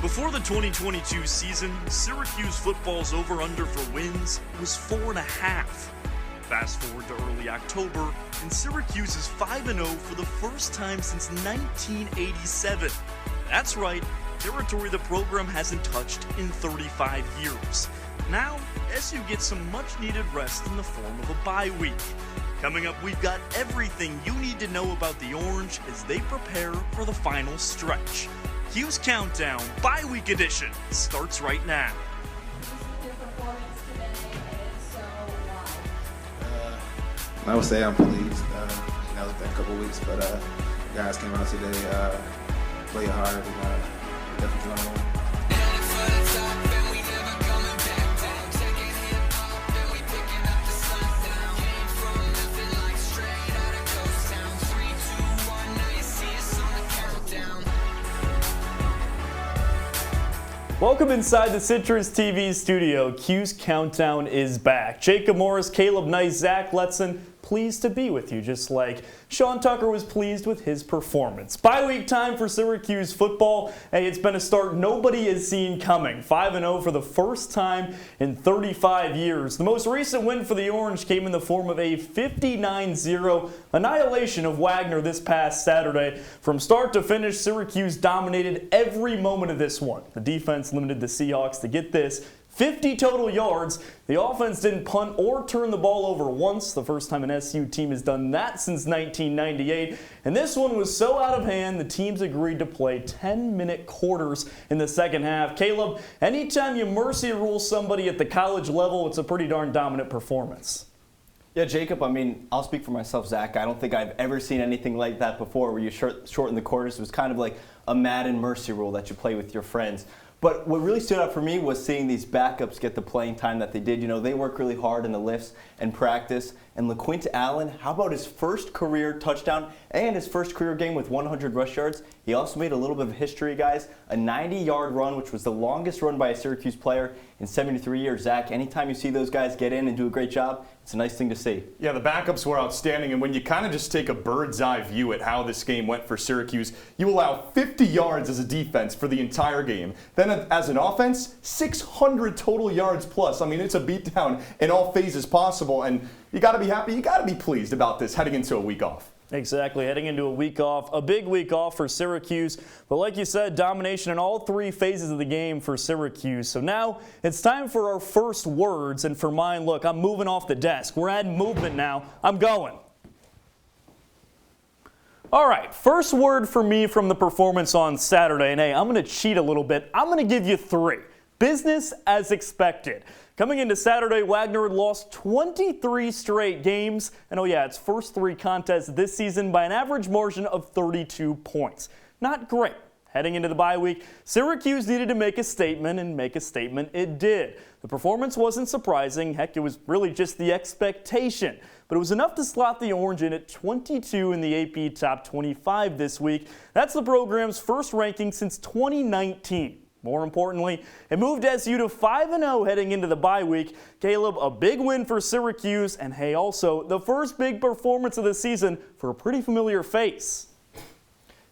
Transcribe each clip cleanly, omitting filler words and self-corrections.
Before the 2022 season, Syracuse football's over-under for wins was 4.5. Fast forward to early October, and Syracuse is 5-0 for the first time since 1987. That's right, territory the program hasn't touched in 35 years. Now, SU gets some much-needed rest in the form of a bye week. Coming up, we've got everything you need to know about the Orange as they prepare for the final stretch. Cuse Countdown Bye Week Edition starts right now. I would say I'm pleased. It's been a couple weeks, but guys came out today, played hard, and definitely want to win. Welcome inside the CitrusTV studio. Cuse Countdown is back. Jacob Morris, Caleb Nice, Zach Letson, pleased to be with you, just like Sean Tucker was pleased with his performance. Bye week time for Syracuse football. Hey, it's been a start nobody has seen coming. 5-0 for the first time in 35 years. The most recent win for the Orange came in the form of a 59-0 annihilation of Wagner this past Saturday. From start to finish, Syracuse dominated every moment of this one. The defense limited the Seahawks to get this 50 total yards. The offense didn't punt or turn the ball over once. The first time an SU team has done that since 1998. And this one was so out of hand, the teams agreed to play 10-minute quarters in the second half. Caleb, anytime you mercy rule somebody at the college level, it's a pretty darn dominant performance. Yeah, Jacob, I mean, I'll speak for myself, Zach. I don't think I've ever seen anything like that before where you shorten the quarters. It was kind of like a Madden mercy rule that you play with your friends. But what really stood out for me was seeing these backups get the playing time that they did. You know, they work really hard in the lifts and practice. And LaQuint Allen, how about his first career touchdown and his first career game with 100 rush yards? He also made a little bit of history, guys. A 90-yard run, which was the longest run by a Syracuse player in 73 years. Zach, anytime you see those guys get in and do a great job, it's a nice thing to see. Yeah, the backups were outstanding, and when you kind of just take a bird's eye view at how this game went for Syracuse, you allow 50 yards as a defense for the entire game. Then as an offense, 600 total yards plus. I mean, it's a beatdown in all phases possible, and you got to be happy, you got to be pleased about this heading into a week off. Exactly, heading into a week off, a big week off for Syracuse. But like you said, domination in all three phases of the game for Syracuse. So now it's time for our first words. And for mine, look, I'm moving off the desk. We're adding movement now. I'm going. All right, first word for me from the performance on Saturday. And hey, I'm going to cheat a little bit. I'm going to give you three. Business as expected. Coming into Saturday, Wagner had lost 23 straight games. And oh yeah, its first three contests this season by an average margin of 32 points. Not great. Heading into the bye week, Syracuse needed to make a statement, and make a statement it did. The performance wasn't surprising. Heck, it was really just the expectation. But it was enough to slot the Orange in at 22 in the AP Top 25 this week. That's the program's first ranking since 2019. More importantly, it moved SU to 5-0 heading into the bye week. Caleb, a big win for Syracuse, and hey, also the first big performance of the season for a pretty familiar face.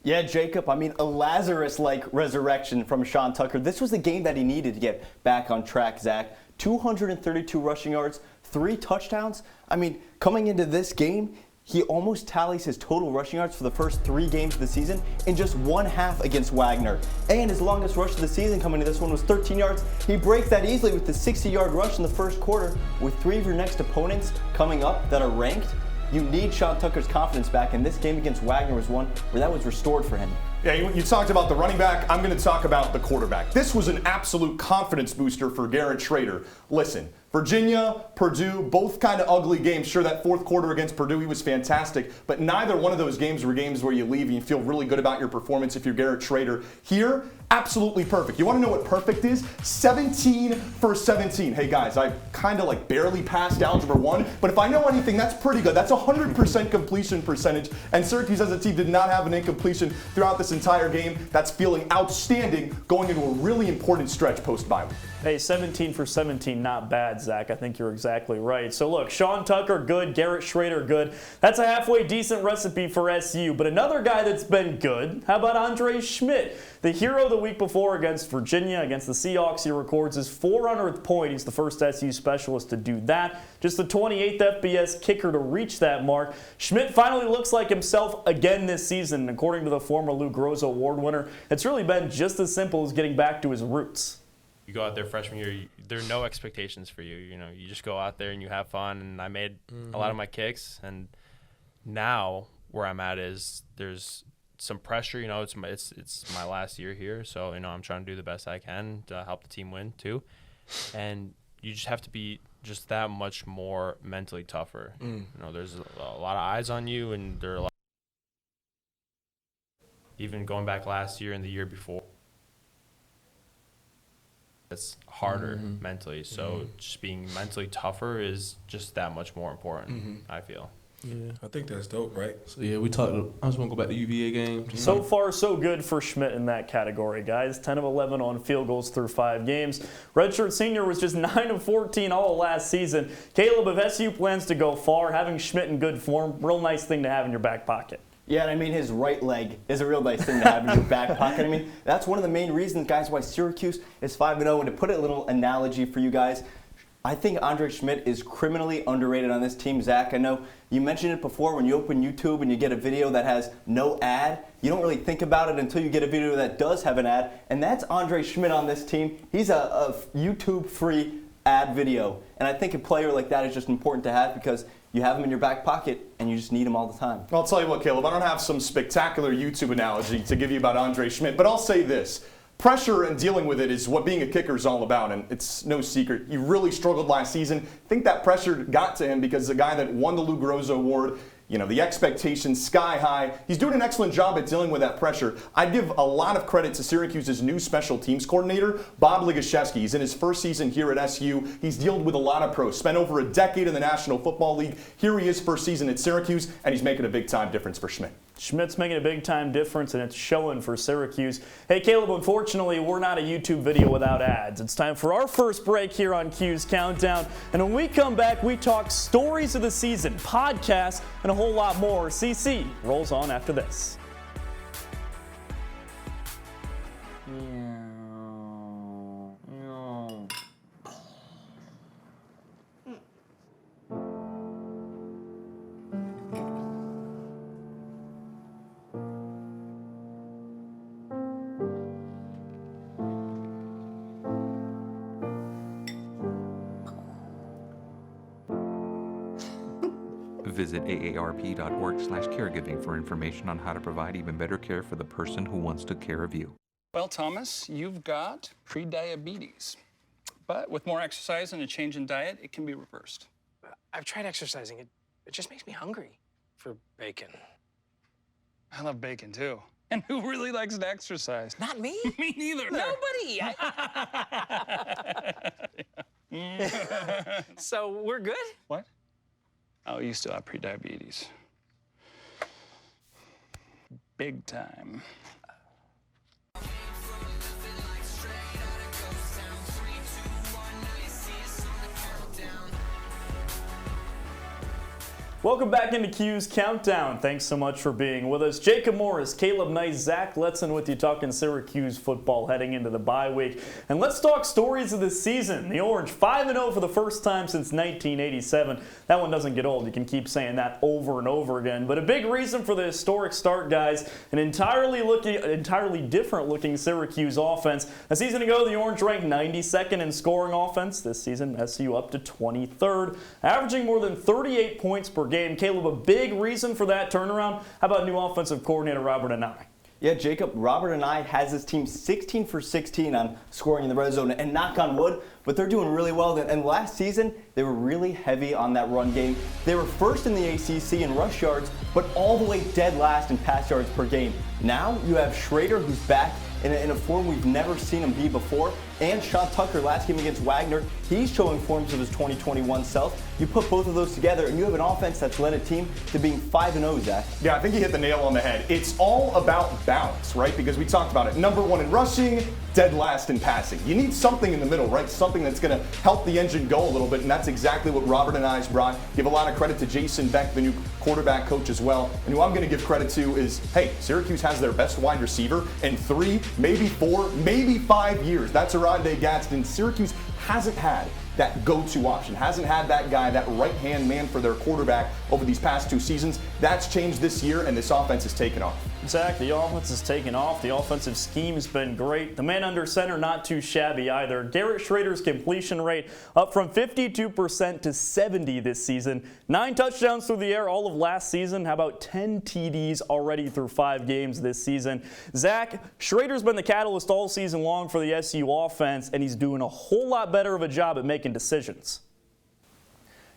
Yeah, Jacob, I mean, a Lazarus-like resurrection from Sean Tucker. This was the game that he needed to get back on track, Zach. 232 rushing yards, 3 touchdowns. I mean, coming into this game, he almost tallies his total rushing yards for the first 3 games of the season in just 1/2 against Wagner. And his longest rush of the season coming into this one was 13 yards. He breaks that easily with the 60-yard rush in the first quarter. With 3 of your next opponents coming up that are ranked, you need Sean Tucker's confidence back, and this game against Wagner was one where that was restored for him. Yeah, you talked about the running back. I'm going to talk about the quarterback. This was an absolute confidence booster for Garrett Schrader. Listen, Virginia, Purdue, both kind of ugly games. Sure, that fourth quarter against Purdue, he was fantastic, but neither one of those games were games where you leave and you feel really good about your performance if you're Garrett Schrader. Here, absolutely perfect. You want to know what perfect is? 17 for 17. Hey guys, I kind of like barely passed Algebra 1, but if I know anything, that's pretty good. That's 100% completion percentage, and Syracuse as a team did not have an incompletion throughout this entire game. That's feeling outstanding going into a really important stretch post-bye week. Hey, 17 for 17, not bad, Zach. I think you're exactly right. So look, Sean Tucker, good. Garrett Schrader, good. That's a halfway decent recipe for SU. But another guy that's been good, how about Andre Schmidt? The hero of the week before against Virginia, against the Seahawks. He records his 400th point. He's the first SU specialist to do that. Just the 28th FBS kicker to reach that mark. Schmidt finally looks like himself again this season. According to the former Lou Groza Award winner, it's really been just as simple as getting back to his roots. You go out there freshman year, there are no expectations for you. You know, you just go out there and you have fun. And I made a lot of my kicks. And now where I'm at is there's some pressure. You know, it's my last year here, so you know I'm trying to do the best I can to help the team win too. And you just have to be just that much more mentally tougher. You know, there's a lot of eyes on you, and there are a lot. Even going back last year and the year before, it's harder mentally. So just being mentally tougher is just that much more important, I feel. Yeah, I think that's dope, right? So yeah, we talked. I just want to go back to the UVA game. So far, so good for Schmidt in that category, guys. 10 of 11 on field goals through 5 games. Redshirt senior was just 9 of 14 all last season. Caleb, if SU plans to go far, having Schmidt in good form, real nice thing to have in your back pocket. Yeah, and I mean, his right leg is a real nice thing to have in your back pocket. I mean, that's one of the main reasons, guys, why Syracuse is 5-0. And to put a little analogy for you guys, I think Andre Schmidt is criminally underrated on this team. Zach, I know you mentioned it before, when you open YouTube and you get a video that has no ad, you don't really think about it until you get a video that does have an ad, and that's Andre Schmidt on this team. He's a YouTube-free ad video, and I think a player like that is just important to have because you have him in your back pocket, and you just need him all the time. I'll tell you what, Caleb, I don't have some spectacular YouTube analogy to give you about Andre Schmidt, but I'll say this. Pressure and dealing with it is what being a kicker is all about, and it's no secret. You really struggled last season. I think that pressure got to him because the guy that won the Lou Groza Award, you know, the expectations sky high. He's doing an excellent job at dealing with that pressure. I give a lot of credit to Syracuse's new special teams coordinator, Bob Ligashevsky. He's in his first season here at SU. He's dealt with a lot of pros, spent over a decade in the National Football League. Here he is, first season at Syracuse, and he's making a big-time difference for Schmidt. Schmidt's making a big-time difference, and it's showing for Syracuse. Hey, Caleb, unfortunately, we're not a YouTube video without ads. It's time for our first break here on Cuse Countdown. And when we come back, we talk stories of the season, podcasts, and a whole lot more. CC rolls on after this. Visit aarp.org/caregiving for information on how to provide even better care for the person who wants to care of you. Well, Thomas, you've got prediabetes. But with more exercise and a change in diet, it can be reversed. I've tried exercising. It just makes me hungry for bacon. I love bacon, too. And who really likes to exercise? Not me. Me neither. Nobody. So we're good? What? Oh, you still have prediabetes. Big time. Welcome back into Cuse Countdown. Thanks so much for being with us. Jacob Morris, Caleb Nice, Zach Letson with you talking Syracuse football heading into the bye week. And let's talk stories of the season. The Orange 5-0 for the first time since 1987. That one doesn't get old. You can keep saying that over and over again. But a big reason for the historic start, guys, an entirely different looking Syracuse offense. A season ago, the Orange ranked 92nd in scoring offense. This season, SU up to 23rd, averaging more than 38 points per game. Caleb, a big reason for that turnaround. How about new offensive coordinator Robert Anae? Yeah, Jacob, Robert Anae has his team 16 for 16 on scoring in the red zone, and knock on wood, but they're doing really well. And last season, they were really heavy on that run game. They were first in the ACC in rush yards, but all the way dead last in pass yards per game. Now you have Schrader, who's back in a form we've never seen him be before, and Sean Tucker last game against Wagner. He's showing forms of his 2021 self. You put both of those together, and you have an offense that's led a team to being 5-0, Zach. Yeah, I think you hit the nail on the head. It's all about balance, right? Because we talked about it. Number one in rushing, dead last in passing. You need something in the middle, right? Something that's going to help the engine go a little bit, and that's exactly what Robert and I's brought. Give a lot of credit to Jason Beck, the new quarterback coach as well. And who I'm going to give credit to is, hey, Syracuse has their best wide receiver in 3, maybe 4, maybe 5 years. That's Arande Gadsden. Syracuse hasn't had that go-to option, hasn't had that guy, that right-hand man for their quarterback over these past 2 seasons. That's changed this year, and this offense has taken off. Zach, the offense has taken off. The offensive scheme has been great. The man under center, not too shabby either. Garrett Schrader's completion rate up from 52% to 70% this season. 9 touchdowns through the air all of last season. How about 10 TDs already through 5 games this season? Zach, Schrader's been the catalyst all season long for the SU offense, and he's doing a whole lot better of a job at making decisions.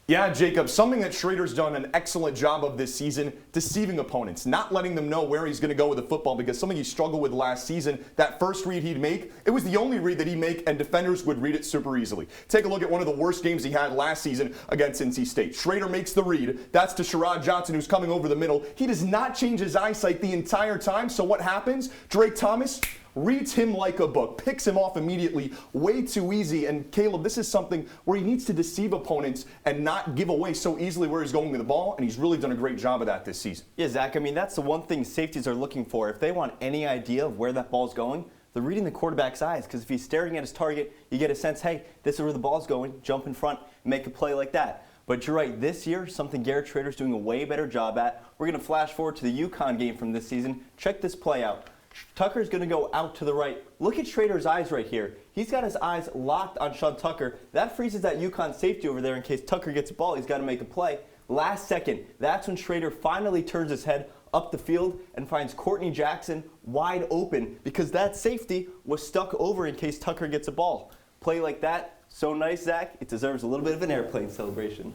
Yeah, Jacob, something that Schrader's done an excellent job of this season, deceiving opponents, not letting them know where he's going to go with the football, because something he struggled with last season, that first read he'd make, it was the only read that he'd make, and defenders would read it super easily. Take a look at one of the worst games he had last season against NC State. Schrader makes the read. That's to Sherrod Johnson, who's coming over the middle. He does not change his eyesight the entire time, so what happens? Drake Thomas reads him like a book, picks him off immediately, way too easy. And Caleb, this is something where he needs to deceive opponents and not give away so easily where he's going with the ball, and he's really done a great job of that this season. Yeah, Zach, I mean, that's the one thing safeties are looking for. If they want any idea of where that ball's going, they're reading the quarterback's eyes, because if he's staring at his target, you get a sense, hey, this is where the ball's going, jump in front, make a play like that. But you're right, this year, something Garrett Schrader's doing a way better job at. We're going to flash forward to the UConn game from this season. Check this play out. Tucker's going to go out to the right. Look at Schrader's eyes right here. He's got his eyes locked on Sean Tucker. That freezes that UConn safety over there in case Tucker gets a ball. He's got to make a play. Last second, that's when Schrader finally turns his head up the field and finds Courtney Jackson wide open, because that safety was stuck over in case Tucker gets a ball. Play like that, so nice, Zach, it deserves a little bit of an airplane celebration.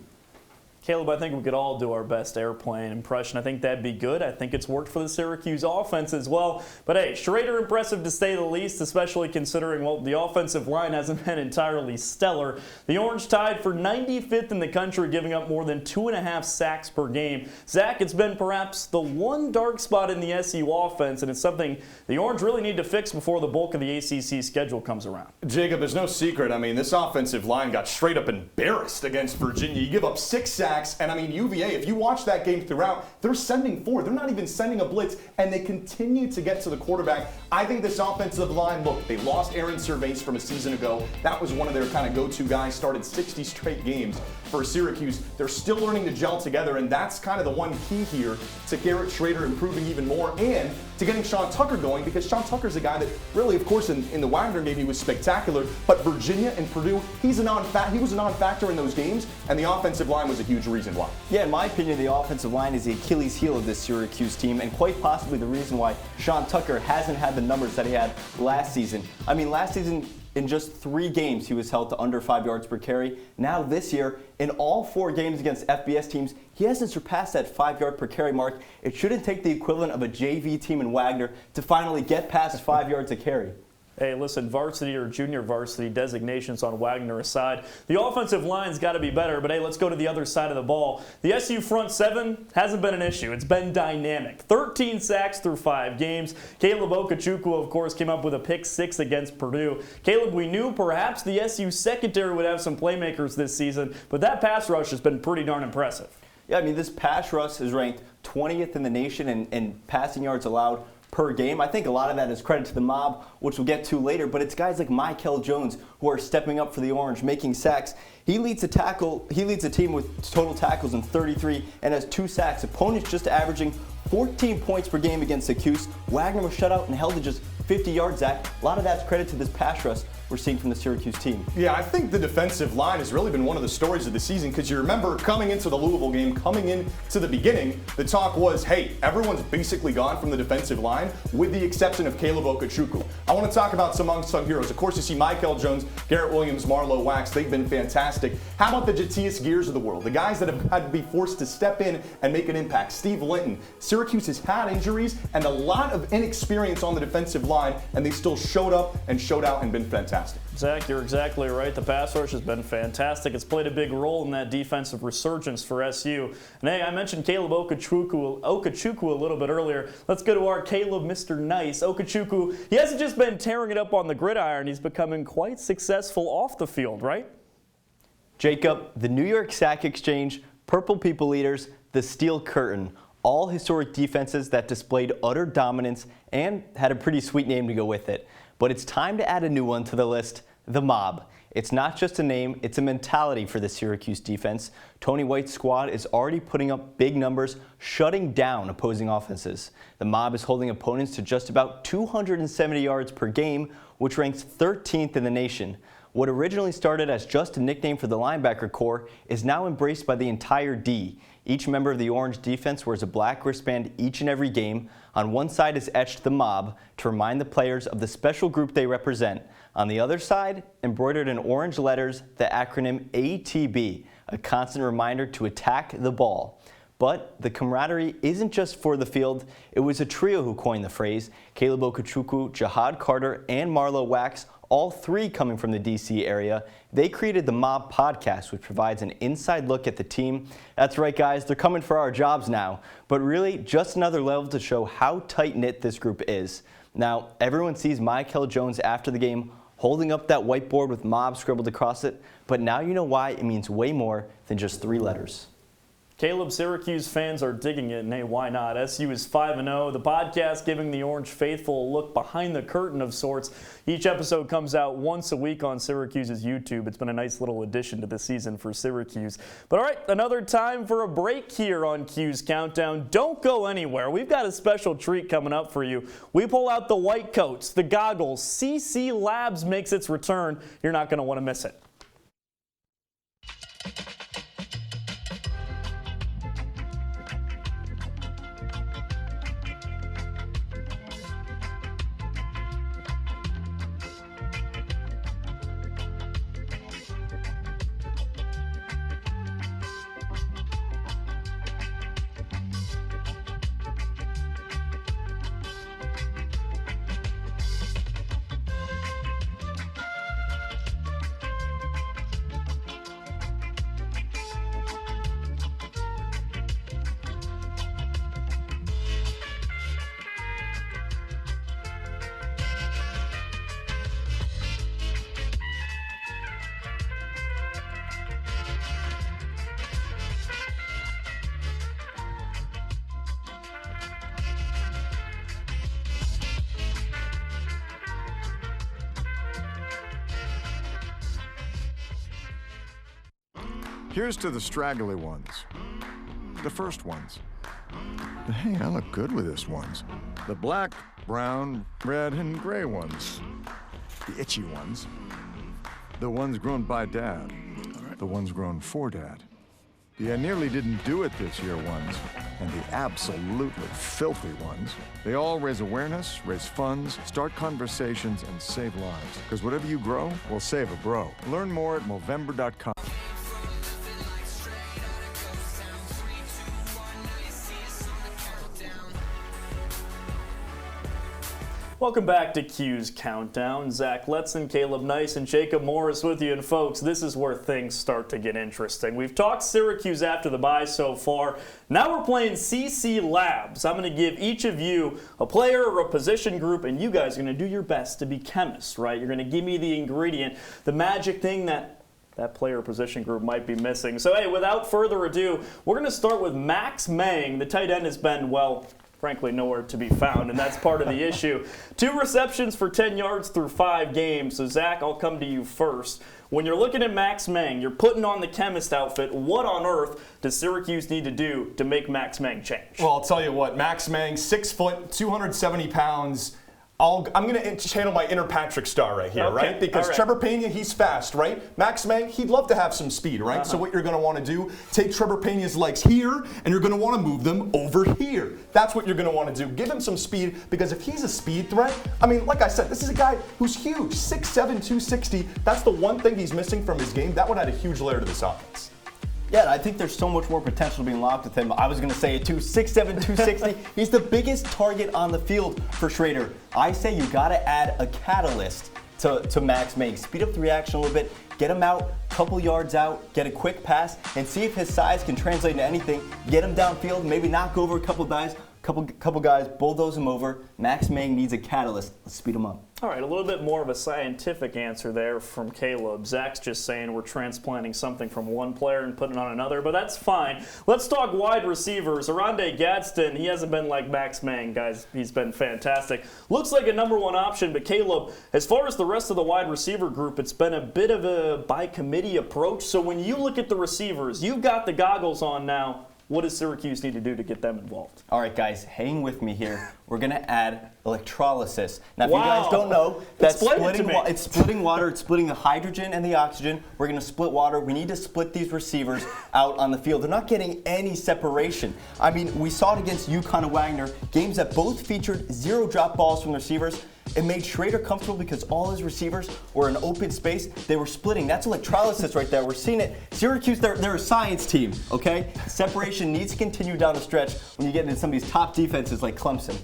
Caleb, I think we could all do our best airplane impression. I think that'd be good. I think it's worked for the Syracuse offense as well. But hey, Schrader impressive to say the least, especially considering, well, the offensive line hasn't been entirely stellar. The Orange tied for 95th in the country, giving up more than 2.5 sacks per game. Zach, it's been perhaps the one dark spot in the SU offense, and it's something the Orange really need to fix before the bulk of the ACC schedule comes around. Jacob, there's no secret. I mean, this offensive line got straight up embarrassed against Virginia. You give up 6 sacks. And I mean, UVA, if you watch that game throughout, they're sending 4. They're not even sending a blitz, and they continue to get to the quarterback. I think this offensive line, look, they lost Aaron Cervais from a season ago. That was one of their kind of go-to guys, started 60 straight games for Syracuse. They're still learning to gel together, and that's kind of the one key here to Garrett Schrader improving even more, and to getting Sean Tucker going, because Sean Tucker's a guy that really, of course, in the Wagner game, he was spectacular, but Virginia and Purdue, he was a non-factor in those games, and the offensive line was a huge reason why. Yeah, in my opinion, the offensive line is the Achilles heel of this Syracuse team, and quite possibly the reason why Sean Tucker hasn't had the numbers that he had last season. I mean, last season, in just 3 games, he was held to under 5 yards per carry. Now this year, in all 4 games against FBS teams, he hasn't surpassed that 5-yard per carry mark. It shouldn't take the equivalent of a JV team in Wagner to finally get past 5 yards a carry. Hey, listen, varsity or junior varsity designations on Wagner aside, the offensive line's got to be better, but hey, let's go to the other side of the ball. The SU front 7 hasn't been an issue. It's been dynamic. 13 sacks through 5 games. Caleb Okechukwu, of course, came up with a pick 6 against Purdue. Caleb, we knew perhaps the SU secondary would have some playmakers this season, but that pass rush has been pretty darn impressive. Yeah, I mean, this pass rush is ranked 20th in the nation in passing yards allowed per game. I think a lot of that is credit to the mob, which we'll get to later, but it's guys like Michael Jones who are stepping up for the Orange, making sacks. He leads a team with total tackles in 33 and has 2 sacks. Opponents just averaging 14 points per game against the Cuse. Wagner was shut out and held to just 50 yards, Zach. A lot of that's credit to this pass rush we're seeing from the Syracuse team. Yeah, I think the defensive line has really been one of the stories of the season, because you remember coming into the Louisville game, coming into the beginning, the talk was, hey, everyone's basically gone from the defensive line with the exception of Caleb Okechukwu. I want to talk about some unsung heroes. Of course, you see Michael Jones, Garrett Williams, Marlowe Wax. They've been fantastic. How about the Jatius Gears of the world, the guys that have had to be forced to step in and make an impact? Steve Linton. Syracuse has had injuries and a lot of inexperience on the defensive line. line, and they still showed up and showed out and been fantastic. Zach, you're exactly right. The pass rush has been fantastic. It's played a big role in that defensive resurgence for SU. And hey, I mentioned Caleb Okechukwu a little bit earlier. Let's go to our Caleb, Mr. Nice. Okechukwu, he hasn't just been tearing it up on the gridiron. He's becoming quite successful off the field, right? Jacob, the New York Sack Exchange, Purple People Eaters, the Steel Curtain, all historic defenses that displayed utter dominance and had a pretty sweet name to go with it. But it's time to add a new one to the list, the Mob. It's not just a name, it's a mentality for the Syracuse defense. Tony White's squad is already putting up big numbers, shutting down opposing offenses. The Mob is holding opponents to just about 270 yards per game, which ranks 13th in the nation. What originally started as just a nickname for the linebacker corps is now embraced by the entire D. Each member of the Orange defense wears a black wristband each and every game. On one side is etched the Mob to remind the players of the special group they represent. On the other side, embroidered in orange letters, the acronym ATB, a constant reminder to attack the ball. But the camaraderie isn't just for the field. It was a trio who coined the phrase. Caleb Okechukwu, Jihad Carter, and Marlo Wax, all three coming from the D.C. area. They created the Mob podcast, which provides an inside look at the team. That's right, guys, they're coming for our jobs now. But really, just another level to show how tight-knit this group is. Now, everyone sees Michael Jones after the game holding up that whiteboard with Mob scribbled across it, but now you know why it means way more than just 3 letters. Caleb, Syracuse fans are digging it, and hey, why not? SU is 5-0. The podcast giving the Orange faithful a look behind the curtain of sorts. Each episode comes out once a week on Syracuse's YouTube. It's been a nice little addition to the season for Syracuse. But all right, another time for a break here on Cuse Countdown. Don't go anywhere. We've got a special treat coming up for you. We pull out the white coats, the goggles. CC Labs makes its return. You're not going to want to miss it. Here's to the straggly ones, the first ones. But hey, I look good with this ones. The black, brown, red, and gray ones. The itchy ones. The ones grown by Dad. The ones grown for Dad. The I nearly didn't do it this year ones. And the absolutely filthy ones. They all raise awareness, raise funds, start conversations, and save lives. Because whatever you grow will save a bro. Learn more at Movember.com. Welcome back to Cuse Countdown. Zach Letson, Caleb Nice, and Jacob Morris with you. And folks, this is where things start to get interesting. We've talked Syracuse after the bye so far. Now we're playing CC Labs. I'm going to give each of you a player or a position group, and you guys are going to do your best to be chemists, right? You're going to give me the ingredient, the magic thing that player or position group might be missing. So, hey, without further ado, we're going to start with Max Mang. The tight end has been, well, frankly, nowhere to be found, and that's part of the issue. 2 receptions for 10 yards through 5 games. So, Zach, I'll come to you first. When you're looking at Max Mang, you're putting on the chemist outfit. What on earth does Syracuse need to do to make Max Mang change? Well, I'll tell you what, Max Mang, 6 foot, 270 pounds. I'm going to channel my inner Patrick Star right here, okay, right? Because right. Trevor Pena, he's fast, right? Max Mang, he'd love to have some speed, right? So what you're going to want to do, take Trevor Pena's legs here, and you're going to want to move them over here. That's what you're going to want to do. Give him some speed, because if he's a speed threat, I mean, like I said, this is a guy who's huge, 6'7", 260. That's the one thing he's missing from his game. That would add a huge layer to this offense. Yeah, and I think there's so much more potential being locked with him. I was going to say it too. 6'7", 260. He's the biggest target on the field for Schrader. I say you got to add a catalyst to Max May. Speed up the reaction a little bit. Get him out, couple yards out, get a quick pass, and see if his size can translate into anything. Get him downfield, maybe knock over a couple guys, bulldoze him over. Max May needs a catalyst. Let's speed him up. All right, a little bit more of a scientific answer there from Caleb. Zach's just saying we're transplanting something from one player and putting it on another, but that's fine. Let's talk wide receivers. Oronde Gadsden, he hasn't been like Max May, guys. He's been fantastic. Looks like a number one option, but Caleb, as far as the rest of the wide receiver group, it's been a bit of a by-committee approach. So when you look at the receivers, you've got the goggles on now. What does Syracuse need to do to get them involved? All right, guys, hang with me here. We're going to add electrolysis. Now, if you guys don't know, that's it's splitting water. It's splitting the hydrogen and the oxygen. We're going to split water. We need to split these receivers out on the field. They're not getting any separation. I mean, we saw it against UConn and Wagner, games that both featured 0 drop balls from the receivers. It made Schrader comfortable because all his receivers were in open space. They were splitting. That's electrolysis right there. We're seeing it. Syracuse, they're a science team, okay? Separation needs to continue down the stretch when you get into some of these top defenses like Clemson.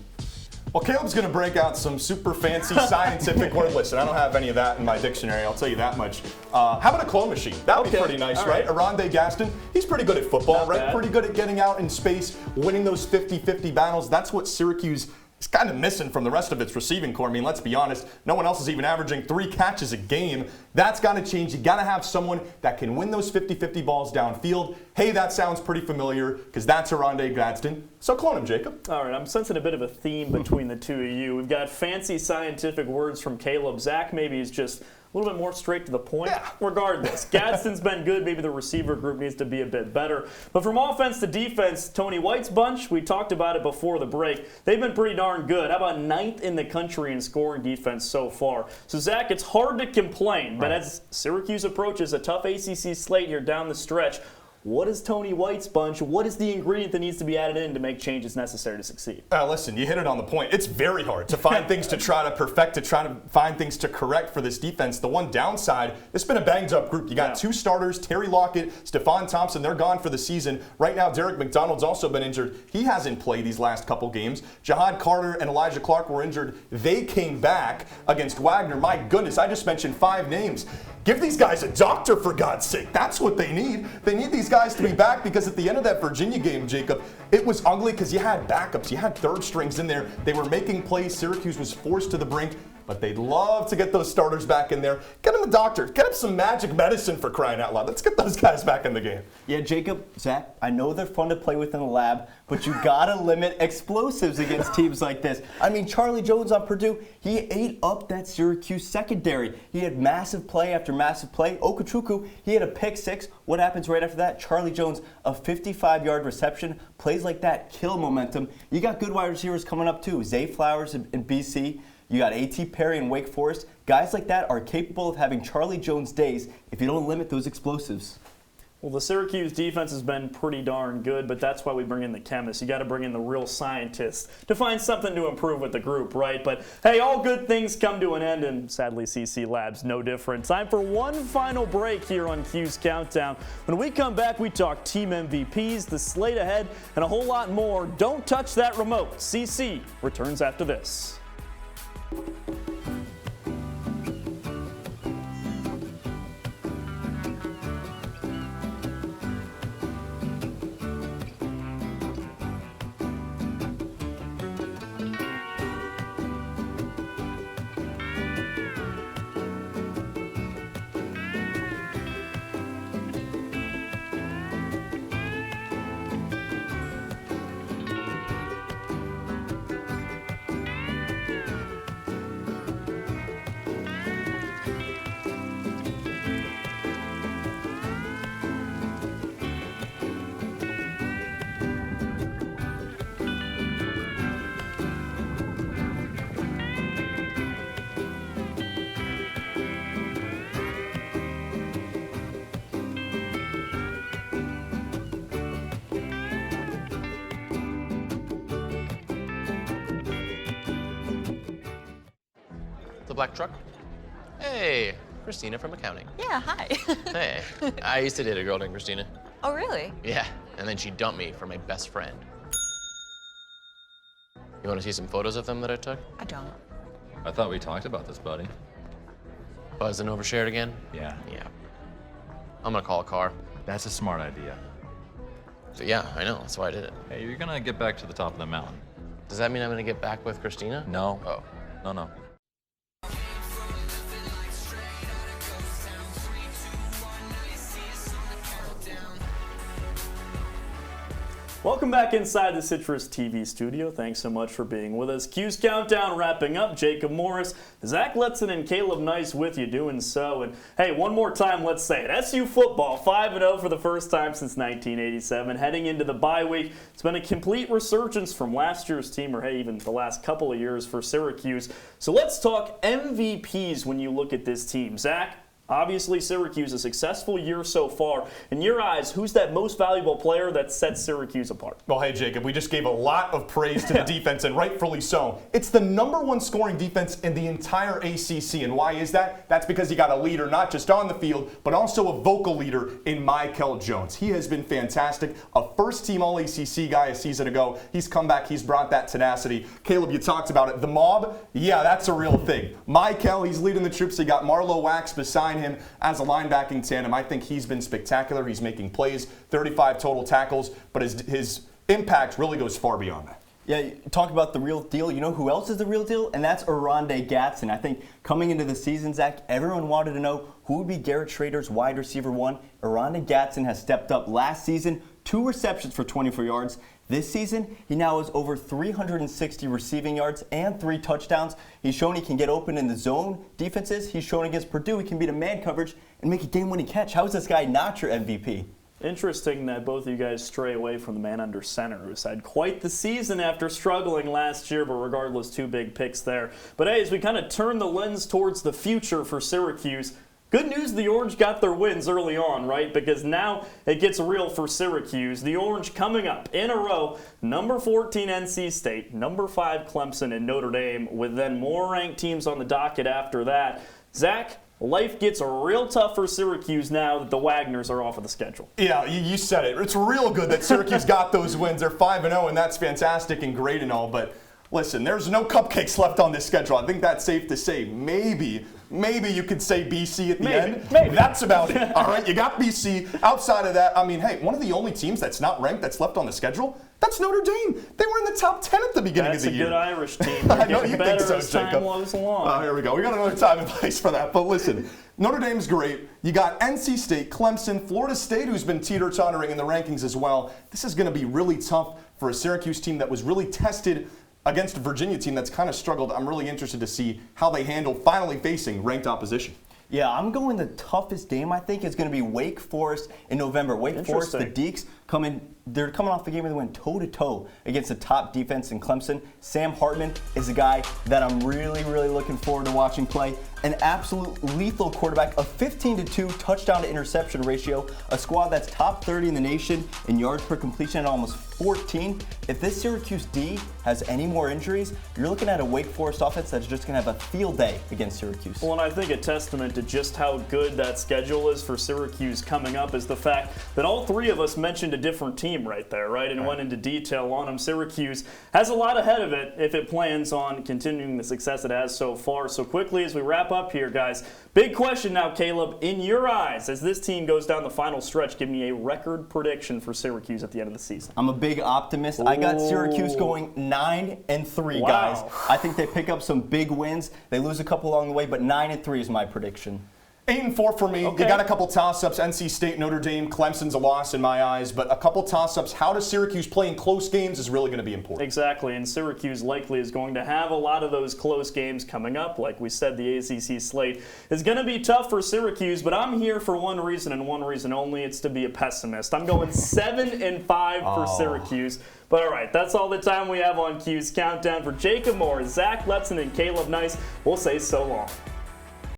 Well, Caleb's going to break out some super fancy scientific word. Listen, I don't have any of that in my dictionary, I'll tell you that much. How about a claw machine? That would be pretty nice, right? Oronde Gadsden, he's pretty good at football, right? Pretty good at getting out in space, winning those 50-50 battles. That's what Syracuse is kind of missing from the rest of its receiving core. I mean, let's be honest, no one else is even averaging 3 catches a game. That's got to change. You got to have someone that can win those 50-50 balls downfield. Hey, that sounds pretty familiar because that's Oronde Gadsden. So clone him, Jacob. All right, I'm sensing a bit of a theme between the two of you. We've got fancy scientific words from Caleb. Zach maybe is just a little bit more straight to the point. Yeah. Regardless, Gadsden's been good. Maybe the receiver group needs to be a bit better. But from offense to defense, Tony White's bunch, we talked about it before the break. They've been pretty darn good. How about 9th in the country in scoring defense so far? So, Zach, it's hard to complain. But as Syracuse approaches a tough ACC slate here down the stretch, what is Tony White's bunch? What is the ingredient that needs to be added in to make changes necessary to succeed? Listen, you hit it on the point. It's very hard to find things to try to perfect, to try to find things to correct for this defense. The one downside, it's been a banged-up group. You got 2 starters, Terry Lockett, Stephon Thompson. They're gone for the season. Right now, Derek McDonald's also been injured. He hasn't played these last couple games. Jahad Carter and Elijah Clark were injured. They came back against Wagner. My goodness, I just mentioned 5 names. Give these guys a doctor, for God's sake. That's what they need. They need these guys to be back because at the end of that Virginia game, Jacob, it was ugly because you had backups. You had third strings in there. They were making plays. Syracuse was forced to the brink. But they'd love to get those starters back in there. Get them a doctor. Get them some magic medicine, for crying out loud. Let's get those guys back in the game. Yeah, Jacob, Zach, I know they're fun to play with in the lab, but you got to limit explosives against teams like this. I mean, Charlie Jones on Purdue, he ate up that Syracuse secondary. He had massive play after massive play. Okechukwu, he had a pick 6. What happens right after that? Charlie Jones, a 55-yard reception. Plays like that kill momentum. You got good wide receivers coming up, too. Zay Flowers in BC. You got A.T. Perry in Wake Forest. Guys like that are capable of having Charlie Jones days if you don't limit those explosives. Well, the Syracuse defense has been pretty darn good, but that's why we bring in the chemists. You got to bring in the real scientists to find something to improve with the group, right? But hey, all good things come to an end, and sadly, CC Lab's no different. Time for one final break here on Cuse Countdown. When we come back, we talk team MVPs, the slate ahead, and a whole lot more. Don't touch that remote. CC returns after this. The black truck? Hey, Christina from accounting. Yeah, hi. Hey, I used to date a girl named Christina. Oh, really? Yeah, and then she dumped me for my best friend. You want to see some photos of them that I took? I don't. I thought we talked about this, buddy. Buzzed and overshared again? Yeah. Yeah. I'm gonna call a car. That's a smart idea. So yeah, I know, that's why I did it. Hey, you're gonna get back to the top of the mountain. Does that mean I'm gonna get back with Christina? No. Oh. No. Welcome back inside the Citrus TV studio. Thanks so much for being with us. Cuse Countdown wrapping up. Jacob Morris, Zach Letson, and Caleb Nice with you doing so. And hey, one more time, let's say it. SU football 5-0 for the first time since 1987. Heading into the bye week, it's been a complete resurgence from last year's team, or hey, even the last couple of years for Syracuse. So let's talk MVPs when you look at this team. Zach, obviously, Syracuse, a successful year so far. In your eyes, who's that most valuable player that sets Syracuse apart? Well, hey, Jacob, we just gave a lot of praise to the defense, and rightfully so. It's the #1 scoring defense in the entire ACC, and why is that? That's because you got a leader, not just on the field, but also a vocal leader in Michael Jones. He has been fantastic. A first-team All-ACC guy a season ago. He's come back. He's brought that tenacity. Caleb, you talked about it. The mob, yeah, that's a real thing. Michael, he's leading the troops. They got Marlo Wax beside him as a linebacking tandem. I think he's been spectacular. He's making plays, 35 total tackles, but his impact really goes far beyond that. Yeah, talk about the real deal. You know who else is the real deal? And that's Oronde Gadsden. I think coming into the season, Zach, everyone wanted to know who would be Garrett Schrader's wide receiver one. Oronde Gadsden has stepped up last season, 2 receptions for 24 yards. This season, he now has over 360 receiving yards and 3 touchdowns. He's shown he can get open in the zone defenses. He's shown against Purdue he can beat a man coverage and make a game-winning catch. How is this guy not your MVP? Interesting that both of you guys stray away from the man under center, who's had quite the season after struggling last year, but regardless, 2 big picks there. But hey, as we kind of turn the lens towards the future for Syracuse, good news, the Orange got their wins early on, right? Because now it gets real for Syracuse. The Orange coming up in a row, number 14 NC State, number 5 Clemson, and Notre Dame, with then more ranked teams on the docket after that. Zach, life gets real tough for Syracuse now that the Wagners are off of the schedule. Yeah, you said it. It's real good that Syracuse got those wins. They're 5-0, and that's fantastic and great and all, but listen, there's no cupcakes left on this schedule. I think that's safe to say. Maybe you could say BC at the end. Maybe. That's about it. All right, you got BC. Outside of that, I mean, hey, one of the only teams that's not ranked that's left on the schedule, that's Notre Dame. They were in the top 10 at the beginning of the year. That's a good Irish team. I know you think so, as time Jacob. goes along. Oh, here we go. We got another time and place for that. But listen, Notre Dame's great. You got NC State, Clemson, Florida State, who's been teeter-tottering in the rankings as well. This is going to be really tough for a Syracuse team that was really tested against a Virginia team that's kind of struggled. I'm really interested to see how they handle finally facing ranked opposition. Yeah, I'm going the toughest game, I think, is going to be Wake Forest in November. Wake Forest, the Deeks, they're coming off the game where they went toe-to-toe against the top defense in Clemson. Sam Hartman is a guy that I'm really, really looking forward to watching play. An absolute lethal quarterback, a 15-2 touchdown-to-interception ratio, a squad that's top 30 in the nation in yards per completion at almost 14. If this Syracuse D has any more injuries, you're looking at a Wake Forest offense that's just going to have a field day against Syracuse. Well, and I think a testament to just how good that schedule is for Syracuse coming up is the fact that all 3 of us mentioned a different team right there, right? And went into detail on them. Syracuse has a lot ahead of it if it plans on continuing the success it has so far. So quickly as we wrap up here, guys, big question now, Caleb. In your eyes, as this team goes down the final stretch, give me a record prediction for Syracuse at the end of the season. I'm a big optimist. I got Syracuse going 9-3, guys. I think they pick up some big wins. They lose a couple along the way, but 9-3 is my prediction. 8-4 for me. Okay. You got a couple toss-ups. NC State, Notre Dame, Clemson's a loss in my eyes, but a couple toss-ups. How does Syracuse play in close games is really going to be important. Exactly, and Syracuse likely is going to have a lot of those close games coming up. Like we said, the ACC slate is going to be tough for Syracuse, but I'm here for one reason and one reason only. It's to be a pessimist. I'm going 7-5 for Syracuse. But all right, that's all the time we have on Cuse Countdown. For Jacob Moore, Zach Letson, and Caleb Nice, we'll say so long.